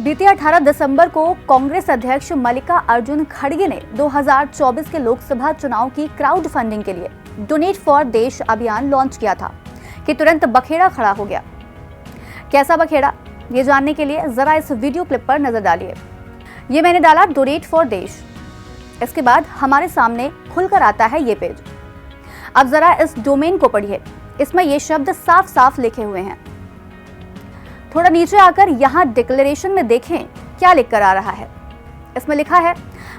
बीते 18 दिसंबर को कांग्रेस अध्यक्ष मल्लिकार्जुन खड़गे ने 2024 के लोकसभा चुनाव की क्राउड फंडिंग के लिए डोनेट फॉर देश अभियान लॉन्च किया था कि तुरंत बखेड़ा खड़ा हो गया। कैसा बखेड़ा, ये जानने के लिए जरा इस वीडियो क्लिप पर नजर डालिए। ये मैंने डाला डोनेट फॉर देश, इसके बाद हमारे सामने खुलकर आता है ये पेज। अब जरा इस डोमेन को पढ़िए, इसमें ये शब्द साफ साफ लिखे हुए हैं। थोड़ा नीचे आकर यहाँ डिक्लेरेशन में देखें क्या लिखकर आ रहा है। इसमें लिखा है,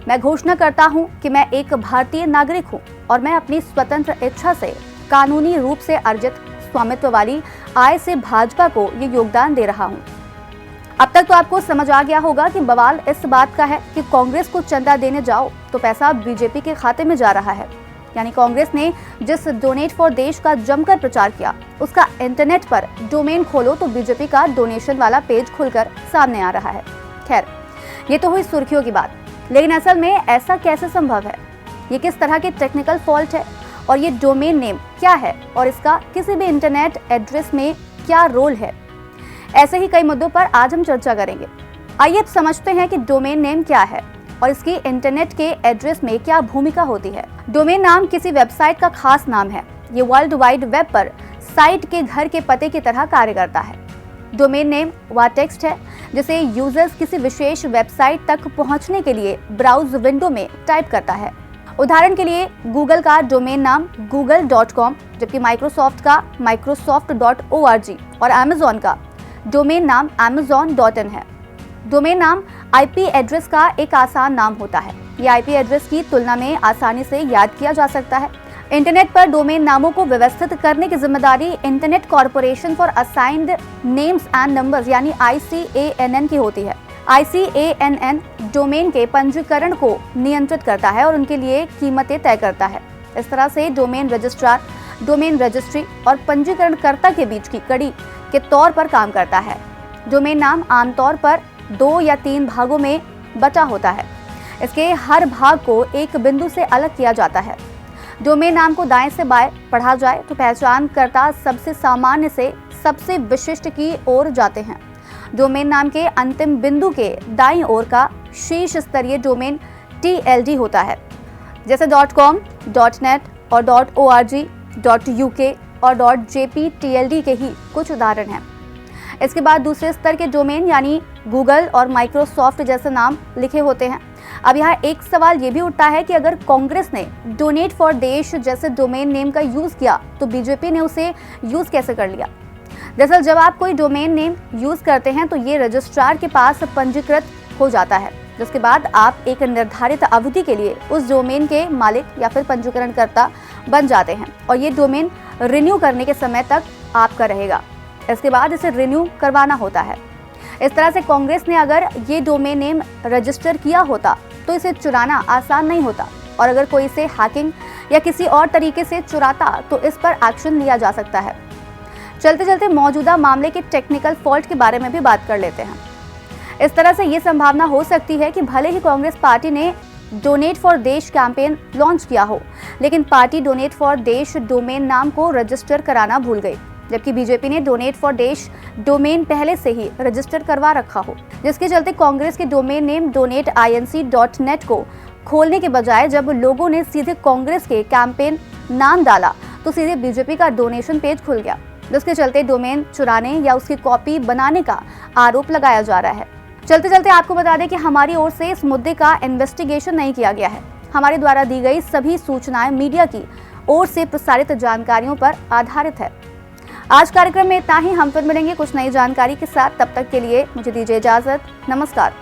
मैं घोषणा करता हूँ कि मैं एक भारतीय नागरिक हूँ और मैं अपनी स्वतंत्र इच्छा से कानूनी रूप से अर्जित स्वामित्व वाली आय से भाजपा को ये योगदान दे रहा हूँ। अब तक तो आपको समझ आ गया होगा कि बवाल इस बात का है कि कांग्रेस को चंदा देने जाओ तो पैसा बीजेपी के खाते में जा रहा है। यानी कांग्रेस ने जिस डोनेट फॉर देश का जमकर प्रचार किया, उसका इंटरनेट पर डोमेन खोलो तो बीजेपी का डोनेशन वाला पेज खुलकर सामने आ रहा है। खैर, ये तो हुई सुर्खियों की बात, लेकिन असल में ऐसा कैसे संभव है? ये किस तरह के टेक्निकल फॉल्ट है और ये डोमेन नेम क्या है और इसका किसी भी इंटरनेट एड्रेस में क्या रोल है? ऐसे ही कई मुद्दों पर आज हम चर्चा करेंगे। आइए अब समझते हैं कि डोमेन नेम क्या है और इसकी इंटरनेट के एड्रेस में क्या भूमिका होती है। डोमेन नाम किसी वेबसाइट का खास नाम है। ये वर्ल्ड वाइड वेब पर साइट के घर के पते की तरह कार्य करता है। डोमेन नेम वह टेक्स्ट है जिसे यूजर्स किसी विशेष वेबसाइट तक पहुंचने के लिए ब्राउज विंडो में टाइप करता है। उदाहरण के लिए गूगल का डोमेन नाम google.com, जबकि माइक्रोसॉफ्ट का microsoft.org और अमेजॉन का डोमेन नाम amazon.in है। डोमेन नाम आईपी एड्रेस का एक आसान नाम होता है। ये आईपी एड्रेस की तुलना में आसानी से याद किया जा सकता है। इंटरनेट पर डोमेन नामों को व्यवस्थित करने की जिम्मेदारी internet corporation for assigned names and numbers यानी ICANN की होती है। ICANN डोमेन के पंजीकरण को नियंत्रित करता है और उनके लिए कीमतें तय करता है। इस तरह से डोमेन रजिस्ट्रार डोमेन रजिस्ट्री और पंजीकरणकर्ता के बीच की कड़ी के तौर पर काम करता है। डोमेन नाम आमतौर पर 2 या 3 भागों में बटा होता है। इसके हर भाग को एक बिंदु से अलग किया जाता है। डोमेन नाम को दाएं से बाएं पढ़ा जाए तो पहचानकर्ता सबसे सामान्य से सबसे विशिष्ट की ओर जाते हैं। डोमेन नाम के अंतिम बिंदु के दाईं ओर का शीर्ष स्तरीय डोमेन TLD होता है, जैसे .com, .net और .org, .uk और .jp के ही कुछ उदाहरण हैं। इसके बाद दूसरे स्तर के डोमेन यानी गूगल और माइक्रोसॉफ्ट जैसे नाम लिखे होते हैं। अब यहाँ एक सवाल ये भी उठता है कि अगर कांग्रेस ने डोनेट फॉर देश जैसे डोमेन नेम का यूज किया तो बीजेपी ने उसे यूज कैसे कर लिया? दरअसल जब आप कोई डोमेन नेम यूज करते हैं तो ये रजिस्ट्रार के पास पंजीकृत हो जाता है, जिसके बाद आप एक निर्धारित अवधि के लिए उस डोमेन के मालिक या फिर पंजीकरणकर्ता बन जाते हैं और ये डोमेन रिन्यू करने के समय तक आपका रहेगा। इसके बाद इसे रिन्यू करवाना होता है। इस तरह से कांग्रेस ने अगर ये डोमेन नेम रजिस्टर किया होता तो इसे चुराना आसान नहीं होता और अगर कोई इसे हैकिंग या किसी और तरीके से चुराता तो इस पर एक्शन लिया जा सकता है। चलते चलते मौजूदा मामले के टेक्निकल फॉल्ट के बारे में भी बात कर लेते हैं। इस तरह से ये संभावना हो सकती है कि भले ही कांग्रेस पार्टी ने डोनेट फॉर देश कैंपेन लॉन्च किया हो, लेकिन पार्टी डोनेट फॉर देश डोमेन नाम को रजिस्टर कराना भूल गई, जबकि बीजेपी ने डोनेट फॉर देश डोमेन पहले से ही रजिस्टर करवा रखा हो, जिसके चलते कांग्रेस के डोमेन नेम donateinc.net को खोलने के बजाय जब लोगों ने सीधे कांग्रेस के कैंपेन नाम डाला तो सीधे बीजेपी का डोनेशन पेज खुल गया, जिसके चलते डोमेन चुराने या उसकी कॉपी बनाने का आरोप लगाया जा रहा है। चलते चलते आपको बता दें कि हमारी ओर से इस मुद्दे का इन्वेस्टिगेशन नहीं किया गया है। हमारे द्वारा दी गई सभी सूचनाएं मीडिया की ओर से प्रसारित जानकारियों पर आधारित है। आज कार्यक्रम में इतना ही। हम फिर मिलेंगे कुछ नई जानकारी के साथ। तब तक के लिए मुझे दीजिए इजाजत। नमस्कार।